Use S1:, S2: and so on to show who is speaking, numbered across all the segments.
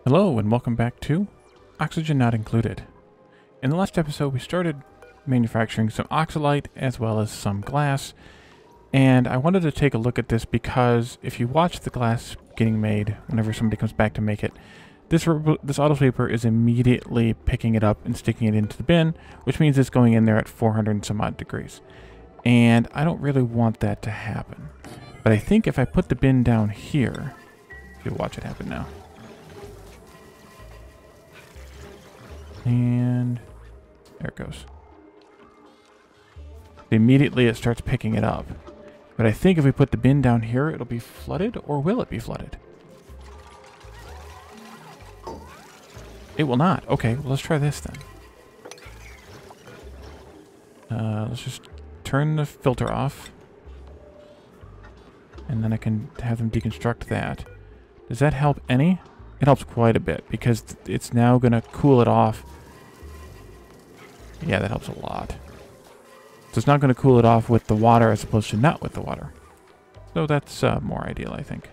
S1: Hello and welcome back to Oxygen Not Included. In the last episode we started manufacturing some oxalite as well as some glass, and I wanted to take a look at this because if you watch the glass getting made whenever somebody comes back to make it, this auto sweeper is immediately picking it up and sticking it into the bin, which means it's going in there at 400 and some odd degrees. And I don't really want that to happen. But I think if I put the bin down here, you'll watch it happen now. And there it goes. Immediately it starts picking it up. But I think if we put the bin down here, it'll be flooded, or will it be flooded? It will not. Okay, well, let's try this then. Let's just turn the filter off. And then I can have them deconstruct that. Does that help any? It helps quite a bit because it's now going to cool it off. Yeah, that helps a lot. So it's not going to cool it off with the water as opposed to not with the water. So that's more ideal, I think.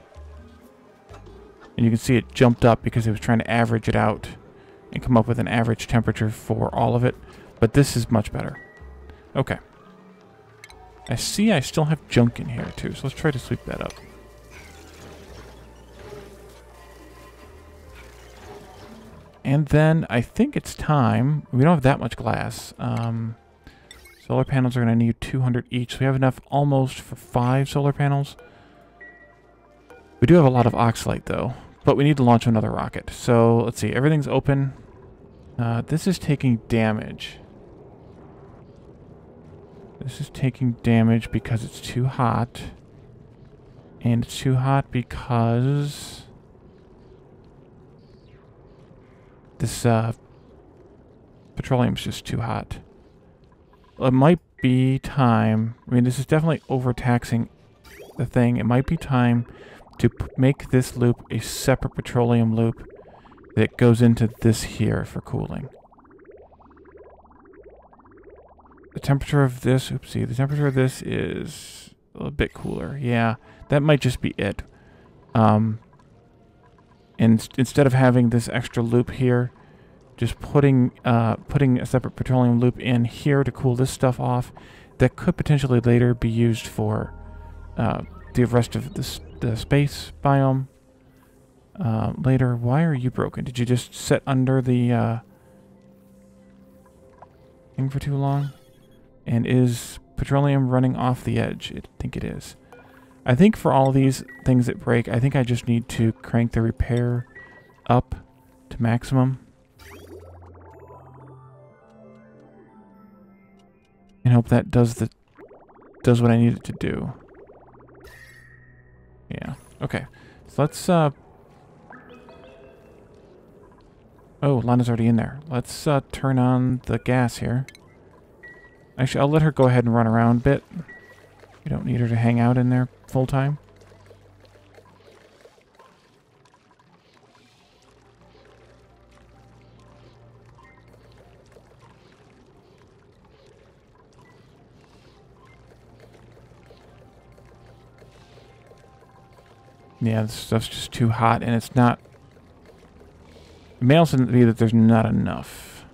S1: And you can see it jumped up because it was trying to average it out and come up with an average temperature for all of it. But this is much better. Okay. I see I still have junk in here too, so let's try to sweep that up. And then I think it's time. We don't have that much glass. Solar panels are going to need 200 each. So we have enough almost for 5 solar panels. We do have a lot of oxalite though, but we need to launch another rocket. So let's see. Everything's open. This is taking damage. This is taking damage because it's too hot. And it's too hot because this petroleum's just too hot. Well, it might be time. I mean, this is definitely overtaxing the thing. It might be time to make this loop a separate petroleum loop that goes into this here for cooling. The temperature of this, oopsie, the temperature of this is a bit cooler. Yeah, that might just be it. And instead of having this extra loop here, just putting a separate petroleum loop in here to cool this stuff off, that could potentially later be used for the rest of the space biome. Later, why are you broken? Did you just sit under the thing for too long? And is petroleum running off the edge? I think it is. I think for all these things that break, I think I just need to crank the repair up to maximum. And hope that does what I need it to do. Yeah. Okay. So let's oh, Lana's already in there. Let's turn on the gas here. Actually, I'll let her go ahead and run around a bit. We don't need her to hang out in there full time. Yeah, this stuff's just too hot, and it's not... It may also be that there's not enough.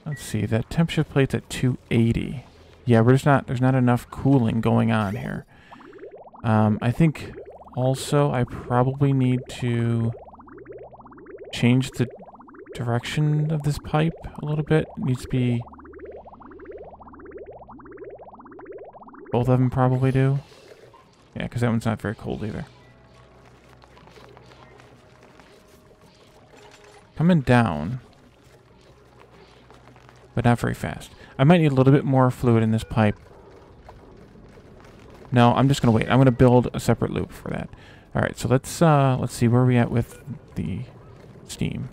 S1: Let's see, that temperature plate's at 280. Yeah, there's not enough cooling going on here. I think also I probably need to change the direction of this pipe a little bit. It needs to be... Both of them probably do. Yeah, because that one's not very cold either. Coming down. But not very fast. I might need a little bit more fluid in this pipe. No, I'm just going to wait. I'm going to build a separate loop for that. Alright, so let's see where we're at with the steam.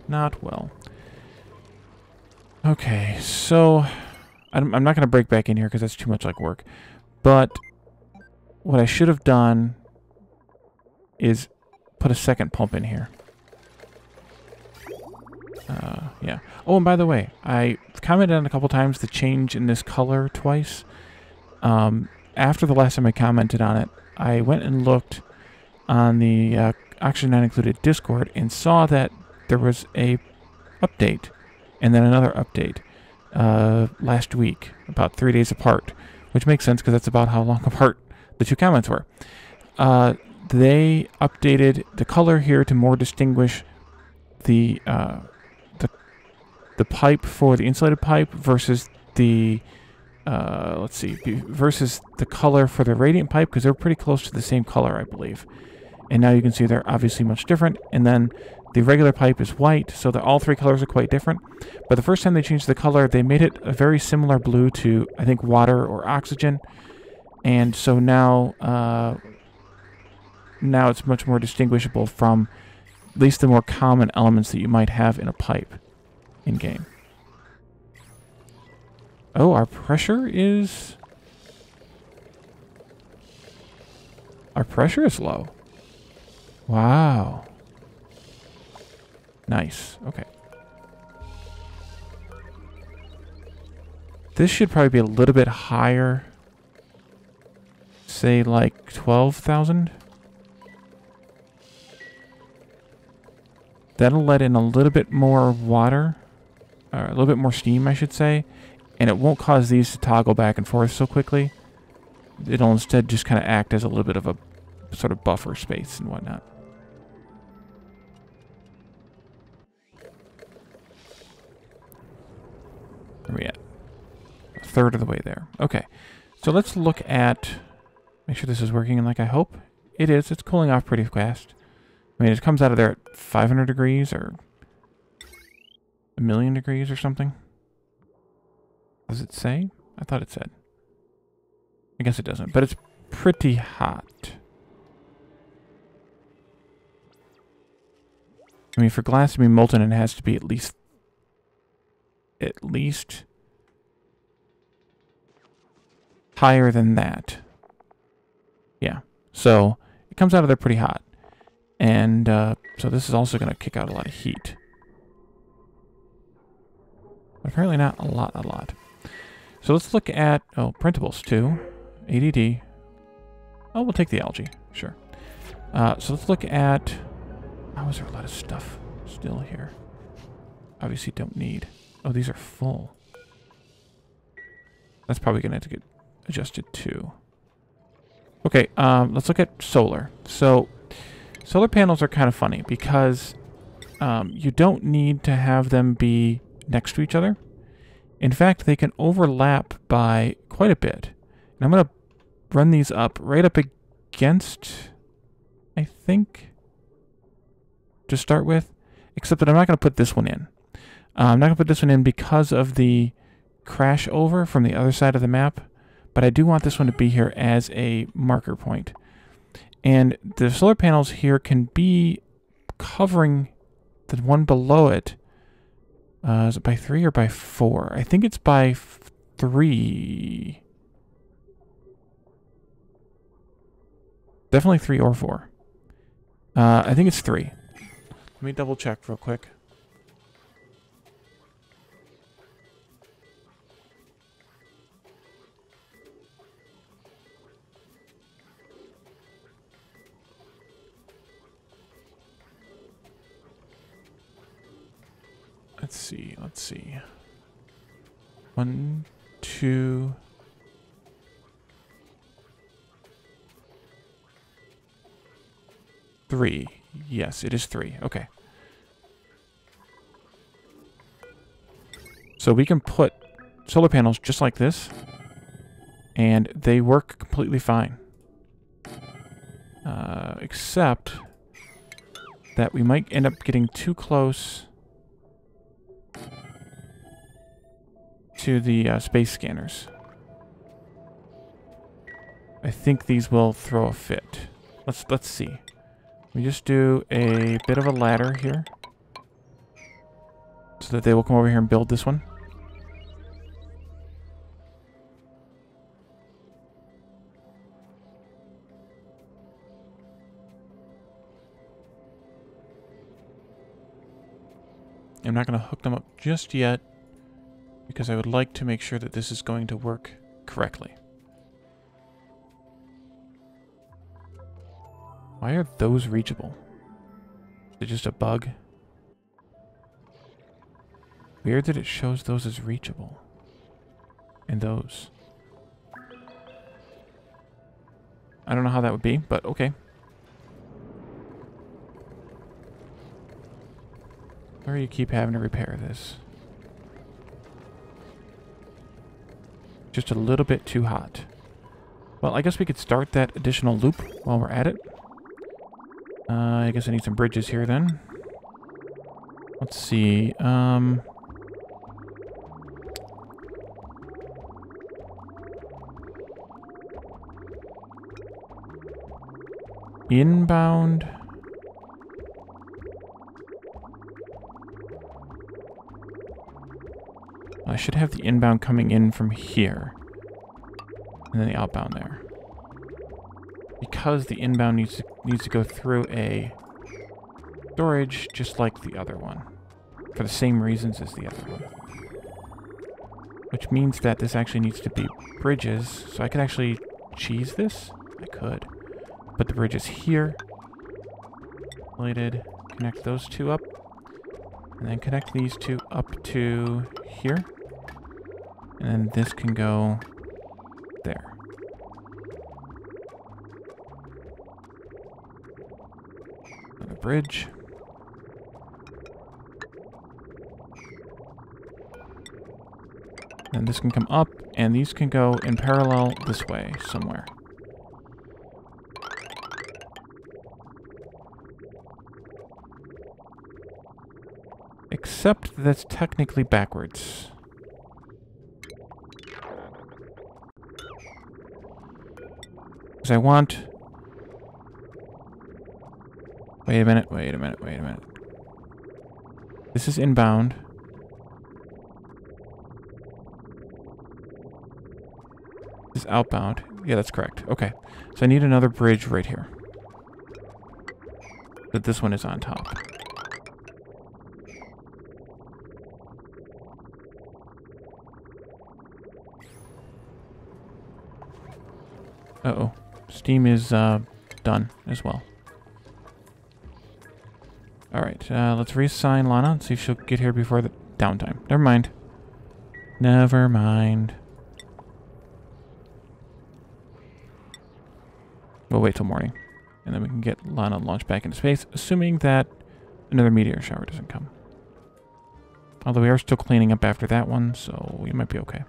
S1: Not well. Okay, so I'm not going to break back in here because that's too much like work. But what I should have done is put a second pump in here. Yeah. Oh, and by the way, I commented on a couple times the change in this color twice. After the last time I commented on it, I went and looked on the Oxygen Not Included Discord and saw that there was a update and then another update last week, about 3 days apart, which makes sense because that's about how long apart the two comments were. They updated the color here to more distinguish the pipe for the insulated pipe versus the let's see, versus the color for the radiant pipe, because they're pretty close to the same color, I believe. And now you can see they're obviously much different. And then the regular pipe is white, so all three colors are quite different. But the first time they changed the color, they made it a very similar blue to, I think, water or oxygen. And so now, now it's much more distinguishable from at least the more common elements that you might have in a pipe in-game. Oh, our pressure is... Our pressure is low. Wow. Nice. Okay. This should probably be a little bit higher. Say like 12,000. That'll let in a little bit more water. Or a little bit more steam, I should say. And it won't cause these to toggle back and forth so quickly. It'll instead just kind of act as a little bit of a sort of buffer space and whatnot. Where are we at? A third of the way there. Okay. So let's look at... Make sure this is working like I hope. It is. It's cooling off pretty fast. I mean, it comes out of there at 500 degrees or 1,000,000 degrees or something. Does it say? I thought it said. I guess it doesn't, but it's pretty hot. I mean, for glass to be molten, it has to be at least higher than that. Yeah. So it comes out of there pretty hot. And so this is also going to kick out a lot of heat. But apparently not a lot. So let's look at, printables too. ADD. Oh, we'll take the algae. Sure. So let's look at... How is there a lot of stuff still here? Obviously don't need... Oh, these are full. That's probably going to have to get adjusted too. Okay, let's look at solar. So, solar panels are kind of funny because you don't need to have them be next to each other. In fact, they can overlap by quite a bit. And I'm going to run these up right up against, I think, to start with. Except that I'm not going to put this one in. I'm not going to put this one in because of the crash over from the other side of the map. But I do want this one to be here as a marker point. And the solar panels here can be covering the one below it. Is it by 3 or by 4? I think it's by 3. Definitely 3 or 4. I think it's 3. Let me double check real quick. Let's see. 1, 2... 3. Yes, it is 3. Okay. So we can put solar panels just like this, and they work completely fine. Except that we might end up getting too close to the space scanners. I think these will throw a fit. Let's see. We just do a bit of a ladder here so that they will come over here and build this one. I'm not going to hook them up just yet because I would like to make sure that this is going to work correctly. Why are those reachable? Is it just a bug? Weird that it shows those as reachable. And those. I don't know how that would be, but okay. Or you keep having to repair this. Just a little bit too hot. Well, I guess we could start that additional loop while we're at it. I guess I need some bridges here then. Let's see. Inbound. I should have the inbound coming in from here. And then the outbound there. Because the inbound needs to go through a storage just like the other one. For the same reasons as the other one. Which means that this actually needs to be bridges. So I could actually cheese this? I could. Put the bridges here. Related. Connect those two up. And then connect these two up to here. And then this can go there. Another bridge. And this can come up, and these can go in parallel this way somewhere. Except that's technically backwards. Because I want... Wait a minute. This is inbound. This is outbound. Yeah, that's correct. Okay. So I need another bridge right here. But this one is on top. Uh-oh. Steam is done as well. Alright, let's reassign Lana and see if she'll get here before the downtime. Never mind. Never mind. We'll wait till morning. And then we can get Lana launched back into space, assuming that another meteor shower doesn't come. Although we are still cleaning up after that one, so we might be okay.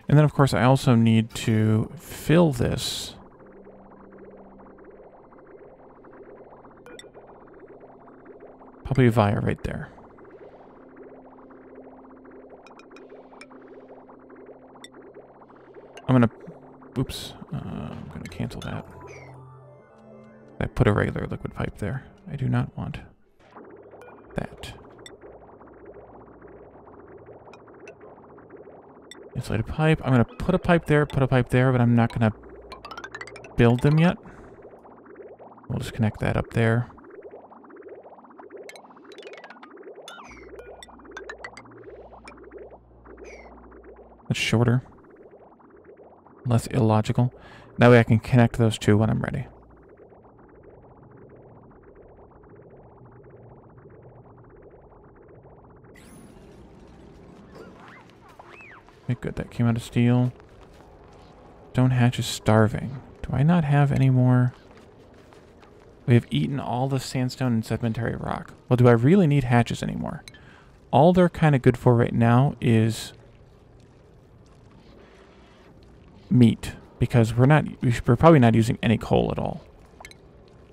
S1: And then, of course, I also need to fill this. Probably via right there. I'm gonna... Oops. I'm gonna cancel that. I put a regular liquid pipe there. I do not want that. Insulated pipe. I'm going to put a pipe there, but I'm not going to build them yet. We'll just connect that up there. That's shorter. Less illogical. That way I can connect those two when I'm ready. Okay, good. That came out of steel. Stone hatch is starving. Do I not have any more? We have eaten all the sandstone and sedimentary rock. Well, do I really need hatches anymore? All they're kind of good for right now is meat, because we're probably not using any coal at all.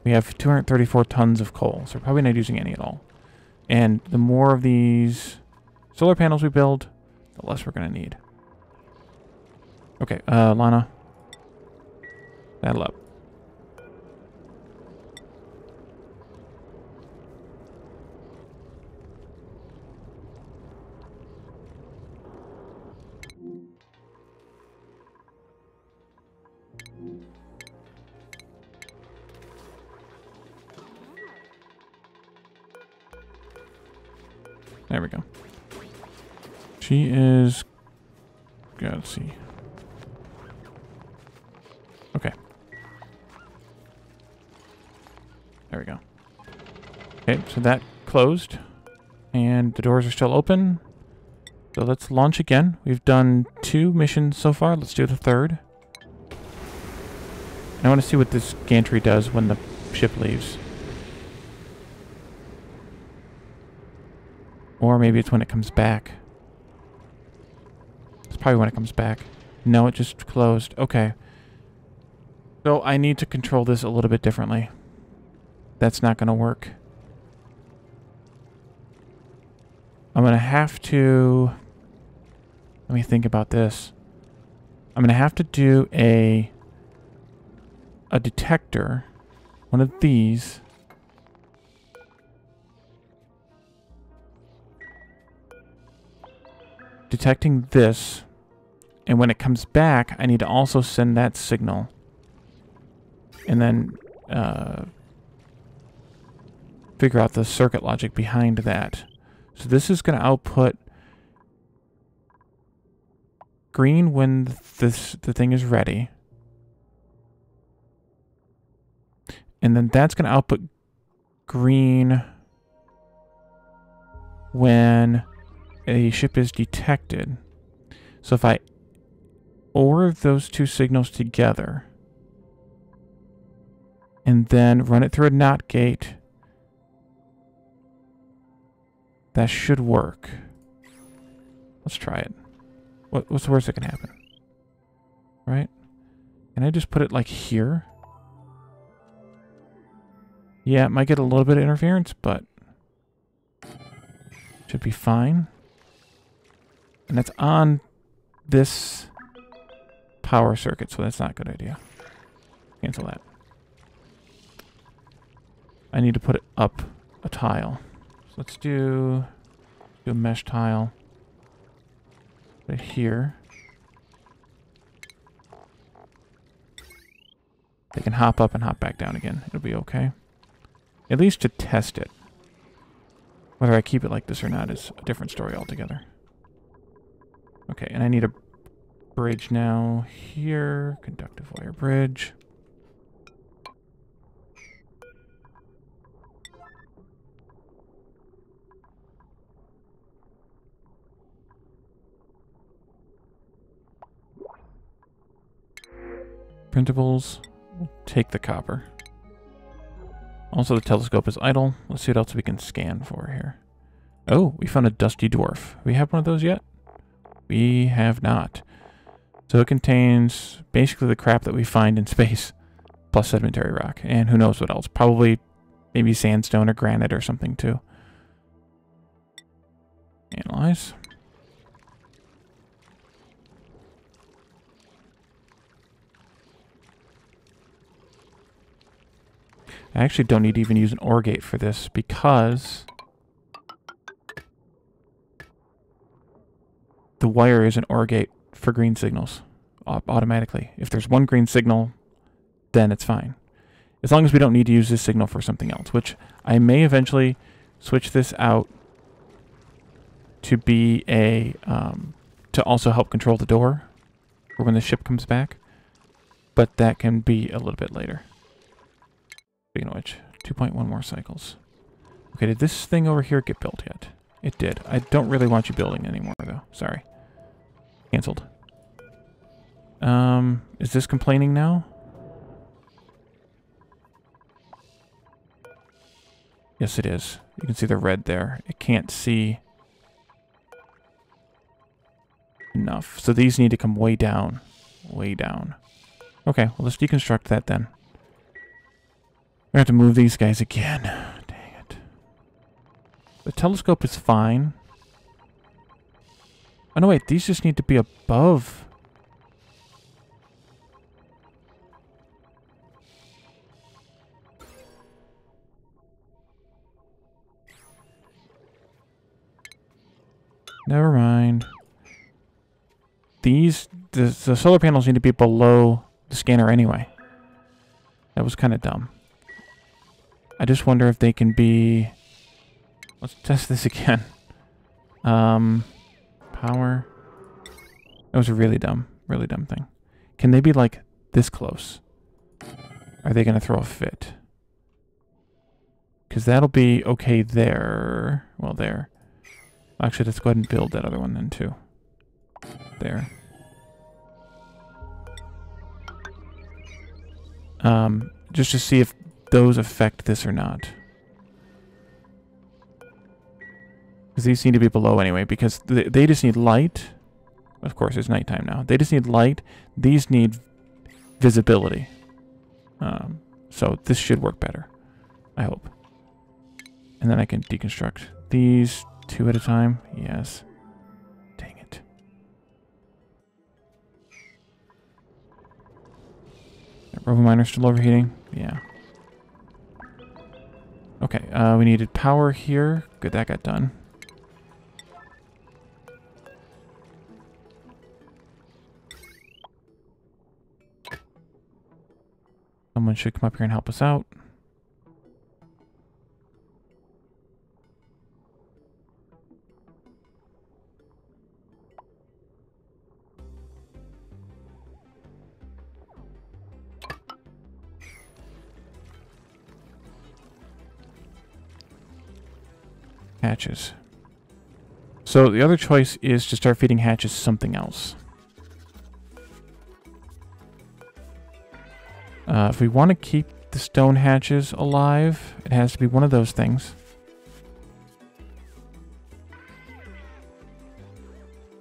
S1: We have 234 tons of coal, so we're probably not using any at all. And the more of these solar panels we build, the less we're going to need. Okay, Lana. Saddle up. There we go. She is... let's see. Okay. There we go. Okay, so that closed. And the doors are still open. So let's launch again. We've done 2 missions so far. Let's do the 3rd. I want to see what this gantry does when the ship leaves. Or maybe it's when it comes back. It's probably when it comes back. No, it just closed. Okay. So I need to control this a little bit differently. That's not going to work. I'm going to have to... Let me think about this. I'm going to have to do a detector. One of these. Detecting this. And when it comes back, I need to also send that signal. And then figure out the circuit logic behind that. So this is going to output green when the thing is ready. And then that's going to output green when a ship is detected. So if I OR those 2 signals together and then run it through a NOT gate, that should work. Let's try it. What's the worst that can happen? Right? Can I just put it like here? Yeah, it might get a little bit of interference, but should be fine. And that's on this power circuit, so that's not a good idea. Cancel that. I need to put it up a tile. So let's do a mesh tile right here. They can hop up and hop back down again. It'll be okay. At least to test it. Whether I keep it like this or not is a different story altogether. Okay, and I need a bridge now here. Conductive wire bridge. Printables. We'll take the copper. Also, the telescope is idle. Let's see what else we can scan for here. Oh, we found a dusty dwarf. We have one of those yet? We have not. So it contains basically the crap that we find in space, plus sedimentary rock, and who knows what else. Probably maybe sandstone or granite or something too. Analyze. I actually don't need to even use an OR gate for this because the wire is an OR gate for green signals automatically. If there's one green signal, then it's fine. As long as we don't need to use this signal for something else, which I may eventually switch this out to be a, to also help control the door for when the ship comes back. But that can be a little bit later. Speaking of which, 2.1 more cycles. Okay, did this thing over here get built yet? It did. I don't really want you building anymore, though. Sorry. Cancelled. Is this complaining now? Yes, it is. You can see the red there. It can't see enough. So these need to come way down. Way down. Okay, well, let's deconstruct that then. We have to move these guys again. Dang it. The telescope is fine. Oh, no, wait. These just need to be above. Never mind. The solar panels need to be below the scanner anyway. That was kind of dumb. I just wonder if they can be... Let's test this again. Power. That was a really dumb thing. Can they be like this close? Are they going to throw a fit? Because that'll be okay there. Well, there. Actually, let's go ahead and build that other one then, too. There. Just to see if those affect this or not. Because these seem to be below anyway, because they just need light. Of course, it's nighttime now. They just need light. These need visibility. So this should work better. I hope. And then I can deconstruct these 2 at a time. Yes. Dang it. Robo miner's still overheating? Yeah. Okay, we needed power here. Good, that got done. Someone should come up here and help us out. Hatches. So the other choice is to start feeding hatches something else. If we want to keep the stone hatches alive, it has to be one of those things.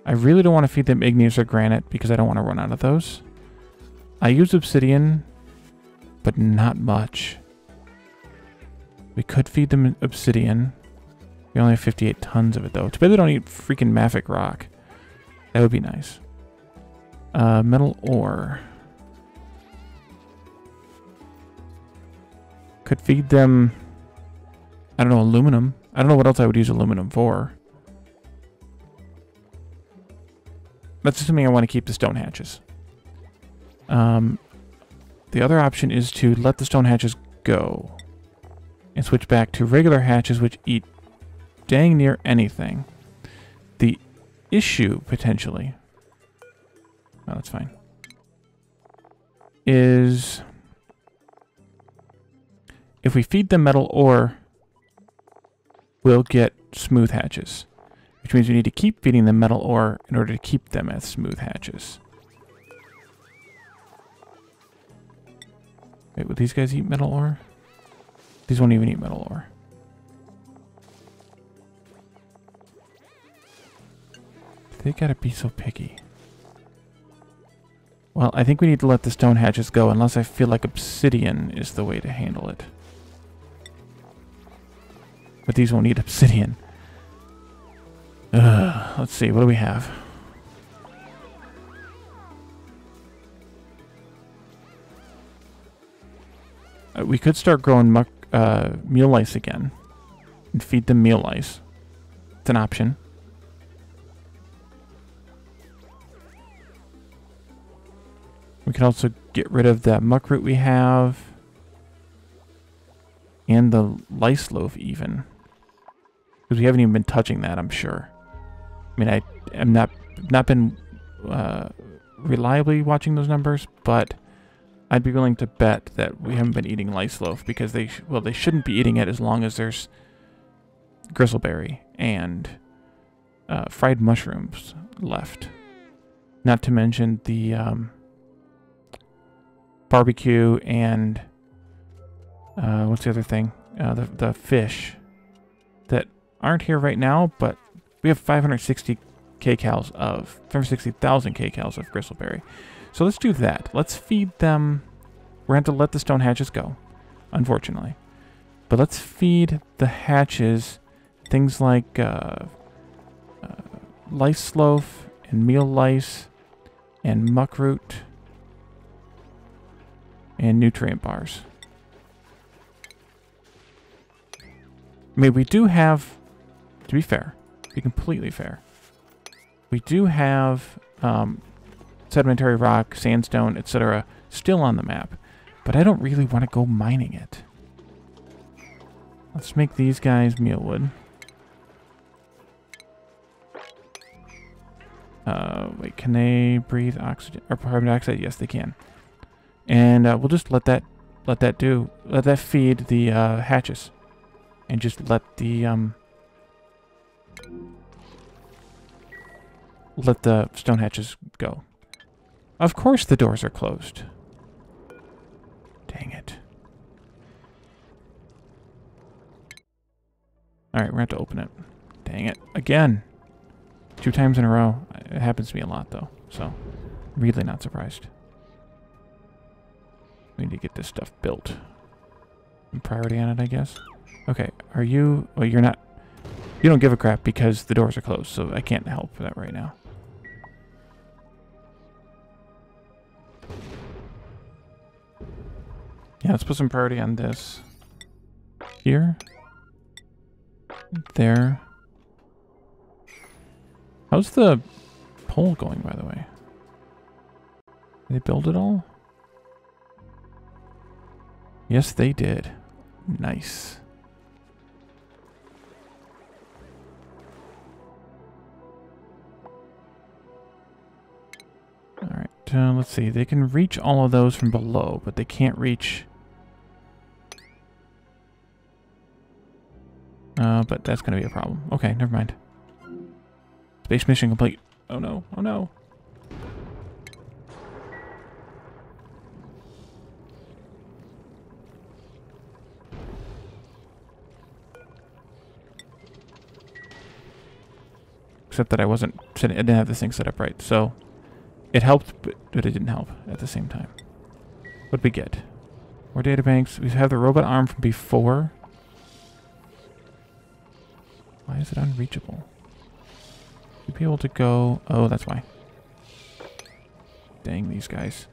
S1: I really don't want to feed them igneous or granite because I don't want to run out of those. I use obsidian, but not much. We could feed them obsidian. We only have 58 tons of it, though. Too bad they don't eat freaking mafic rock. That would be nice. Metal ore. Could feed them, I don't know, aluminum. I don't know what else I would use aluminum for. That's assuming I want to keep the stone hatches. The other option is to let the stone hatches go and switch back to regular hatches, which eat dang near anything. The issue, potentially, oh, that's fine, is if we feed them metal ore, we'll get smooth hatches, which means we need to keep feeding them metal ore in order to keep them as smooth hatches. Wait, would these guys eat metal ore? These won't even eat metal ore. They gotta be so picky. Well, I think we need to let the stone hatches go unless I feel like obsidian is the way to handle it. But these won't eat obsidian. Let's see, what do we have? We could start growing meal lice again and feed them meal lice. It's an option. We can also get rid of that muck root we have. And the lice loaf even. Because we haven't even been touching that, I'm sure. I mean, I am not been reliably watching those numbers, but I'd be willing to bet that we haven't been eating lice loaf because they shouldn't be eating it as long as there's gristleberry and fried mushrooms left. Not to mention the barbecue and what's the other thing? The fish that aren't here right now, but we have 560,000 kcals of gristleberry. So let's do that. Let's feed them. We're going to have to let the stone hatches go, unfortunately. But let's feed the hatches things like lice loaf and meal lice and muck root and nutrient bars. I mean, we do have, to be fair, to be completely fair, we do have sedimentary rock, sandstone, etc. still on the map, but I don't really want to go mining it. Let's make these guys mealwood. Wait, can they breathe oxygen or carbon dioxide? Yes, they can. And we'll just let that feed the hatches, and just let the stone hatches go. Of course the doors are closed. Dang it. Alright, we're going to have to open it. Dang it. Again. 2 times in a row. It happens to me a lot, though. So, really not surprised. We need to get this stuff built. And priority on it, I guess. Okay, are you... Well, you're not... You don't give a crap because the doors are closed, so I can't help that right now. Yeah, let's put some priority on this. Here. There. How's the pole going, by the way? Did they build it all? Yes, they did. Nice. Alright, let's see. They can reach all of those from below, but they can't reach... but that's going to be a problem. Okay, never mind. Space mission complete. Oh no, oh no. Except that I didn't have this thing set up right. So, it helped, but it didn't help at the same time. What'd we get? More databanks. We have the robot arm from before. Why is it unreachable? You'd be able to go... Oh, that's why. Dang these guys.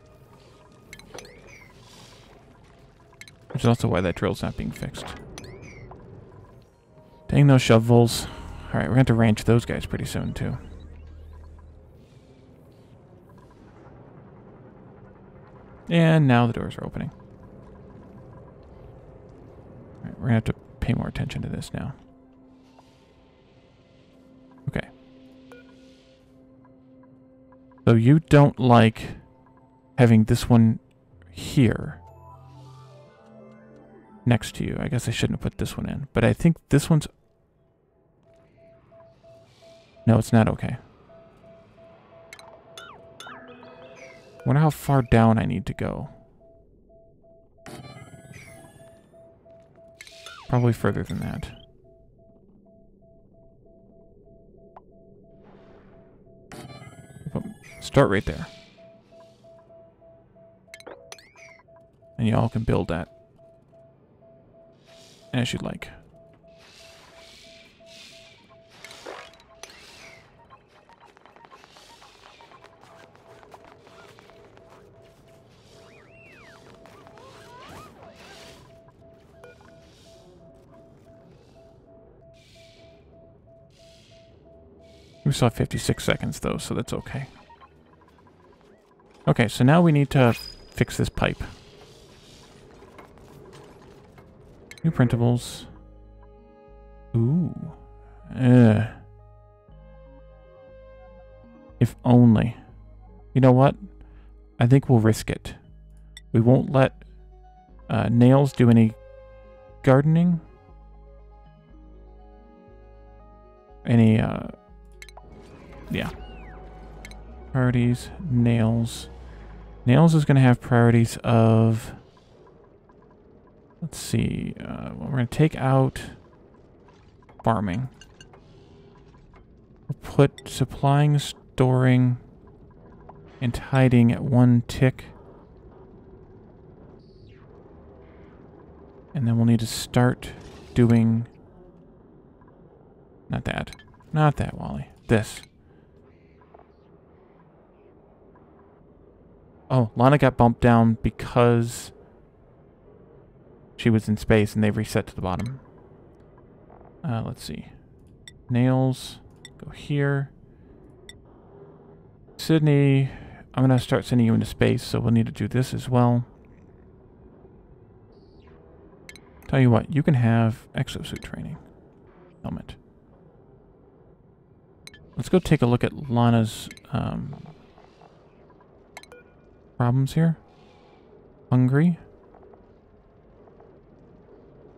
S1: Which is also why that drill's not being fixed. Dang those shovels. Alright, we're going to have to ranch those guys pretty soon, too. And now the doors are opening. Alright, we're going to have to pay more attention to this now. Okay. So you don't like having this one here next to you. I guess I shouldn't have put this one in. But I think this one's... No, it's not okay. Wonder how far down I need to go. Probably further than that. Start right there. And y'all can build that as you'd like. We still have 56 seconds though, so that's okay. Okay, so now we need to fix this pipe. New printables. Ooh. If only. You know what? I think we'll risk it. We won't let nails do any gardening. Any, yeah. Priorities, nails. Nails is going to have priorities of... Let's see. Well, we're going to take out farming. We'll put supplying, storing, and hiding at 1 tick. And then we'll need to start doing... Not that. Not that, Wally. This. Oh, Lana got bumped down because she was in space and they reset to the bottom. Let's see. Nails. Go here. Sydney, I'm going to start sending you into space, so we'll need to do this as well. Tell you what, you can have exosuit training. Helmet. Let's go take a look at Lana's problems here. Hungry.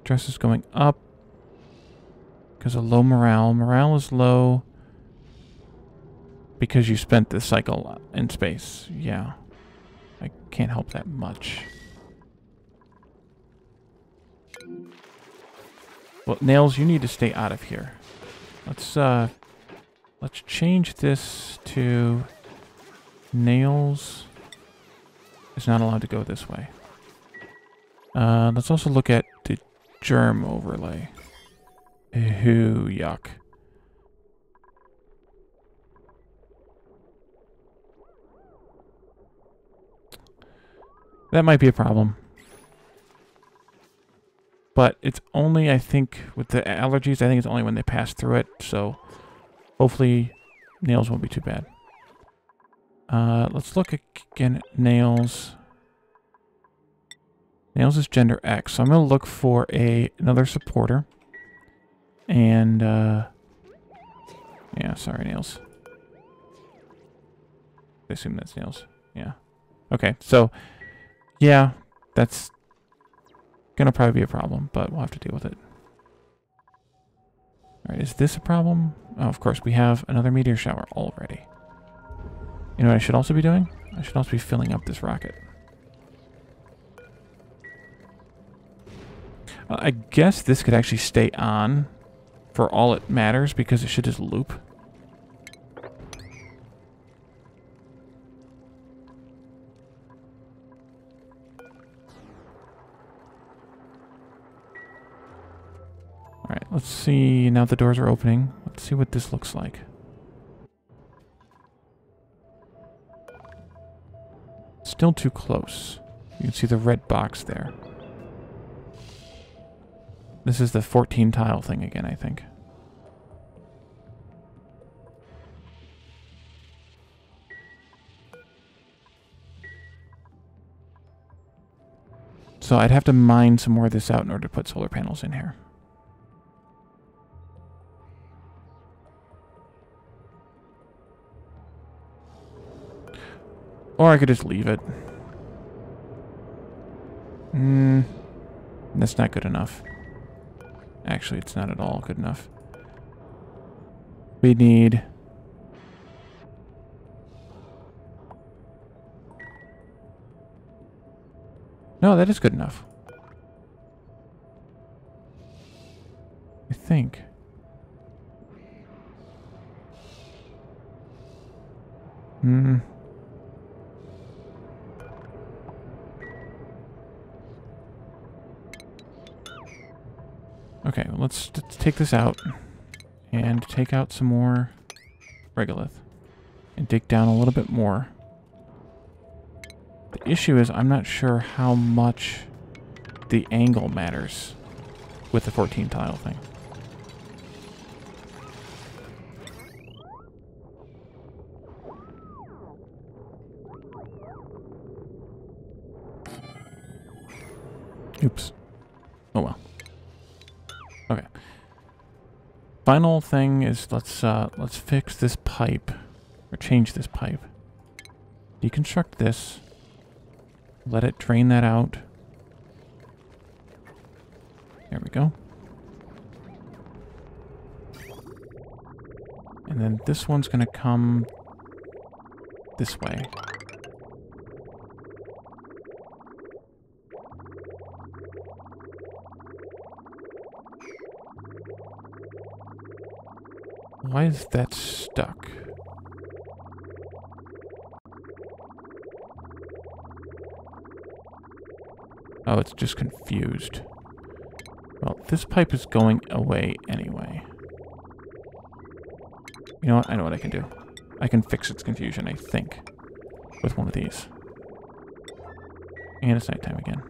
S1: Stress is going up because of low morale. Morale is low because you spent this cycle in space. Yeah. I can't help that much. Well, Nails, you need to stay out of here. Let's change this to Nails is not allowed to go this way. Let's also look at the germ overlay. Ooh, yuck. That might be a problem. But it's only, I think, with the allergies, I think it's only when they pass through it, so hopefully Nails won't be too bad. Let's look again at Nails. Nails is gender X, so I'm going to look for another supporter. And, yeah, sorry, Nails. I assume that's Nails. Yeah. Okay, so, yeah, that's gonna probably be a problem, but we'll have to deal with it. Alright, is this a problem? Oh, of course, we have another meteor shower already. You know what I should also be doing? I should also be filling up this rocket. I guess this could actually stay on for all it matters because it should just loop. Alright, let's see. Now the doors are opening. Let's see what this looks like. Still too close. You can see the red box there. This is the 14 tile thing again, I think. So I'd have to mine some more of this out in order to put solar panels in here. Or I could just leave it. That's not good enough. Actually, it's not at all good enough. We need... No, that is good enough. I think. Okay, let's take this out and take out some more regolith and dig down a little bit more. The issue is I'm not sure how much the angle matters with the 14 tile thing. Oops. Oh well. Okay. Final thing is let's fix this pipe or change this pipe. Deconstruct this. Let it drain that out. There we go. And then this one's gonna come this way. Why is that stuck? Oh, it's just confused. Well, this pipe is going away anyway. You know what? I know what I can do. I can fix its confusion, I think, with one of these. And it's nighttime again.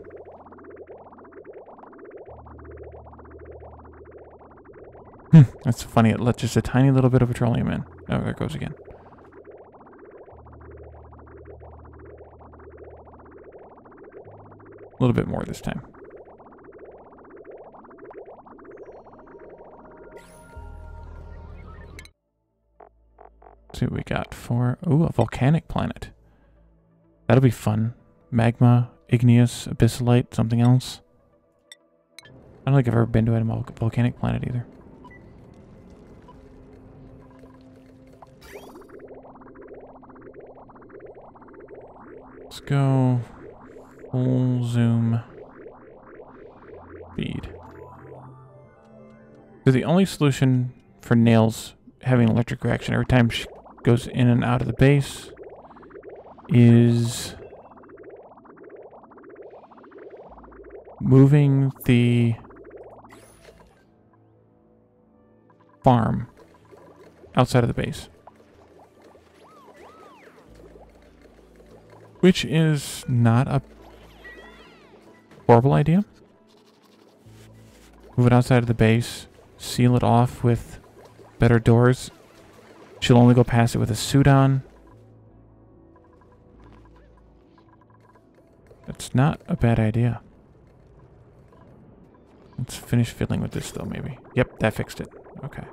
S1: That's funny. It let just a tiny little bit of petroleum in. Oh, there it goes again. A little bit more this time. Let's see what we got for... Ooh, a volcanic planet. That'll be fun. Magma, igneous, abyssalite, something else. I don't think I've ever been to a volcanic planet either. Let's go full zoom speed. So the only solution for Nails having an electric reaction every time she goes in and out of the base is moving the farm outside of the base. Which is not a horrible idea. Move it outside of the base, seal it off with better doors. She'll only go past it with a suit on. That's not a bad idea. Let's finish fiddling with this though, maybe. Yep, that fixed it. Okay.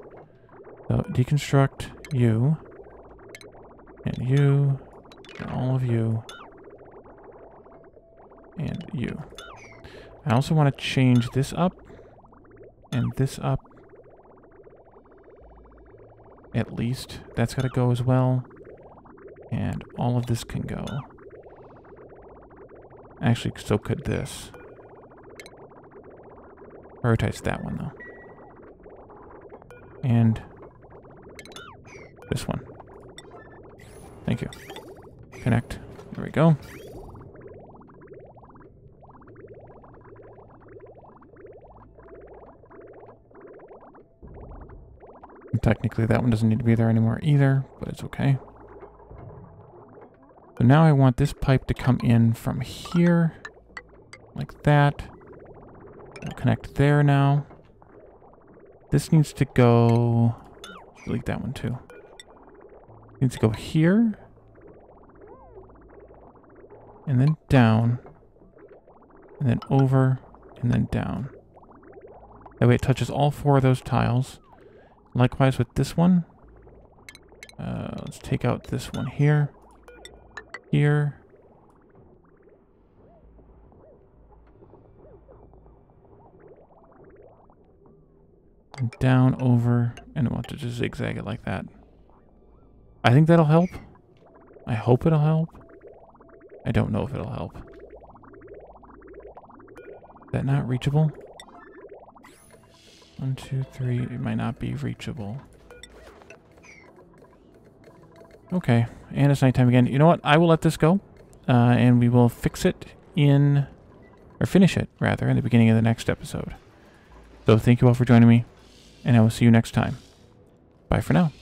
S1: So deconstruct you. And you. And all of you. And you. I also want to change this up. And this up. At least. That's got to go as well. And all of this can go. Actually, so could this. Prioritize that one, though. And this one. Thank you. Connect. There we go. And technically, that one doesn't need to be there anymore either, but it's okay. So now I want this pipe to come in from here, like that. It'll connect there now. This needs to go... delete that one too. Needs to go here. And then down. And then over. And then down. That way it touches all four of those tiles. Likewise with this one. Let's take out this one here. Here. And down, over, and I want to just zigzag it like that. I think that'll help. I hope it'll help. I don't know if it'll help. Is that not reachable? 1, 2, 3. It might not be reachable. Okay, and it's nighttime again. You know what? I will let this go, and we will fix it in, or finish it, rather, in the beginning of the next episode. So thank you all for joining me, and I will see you next time. Bye for now.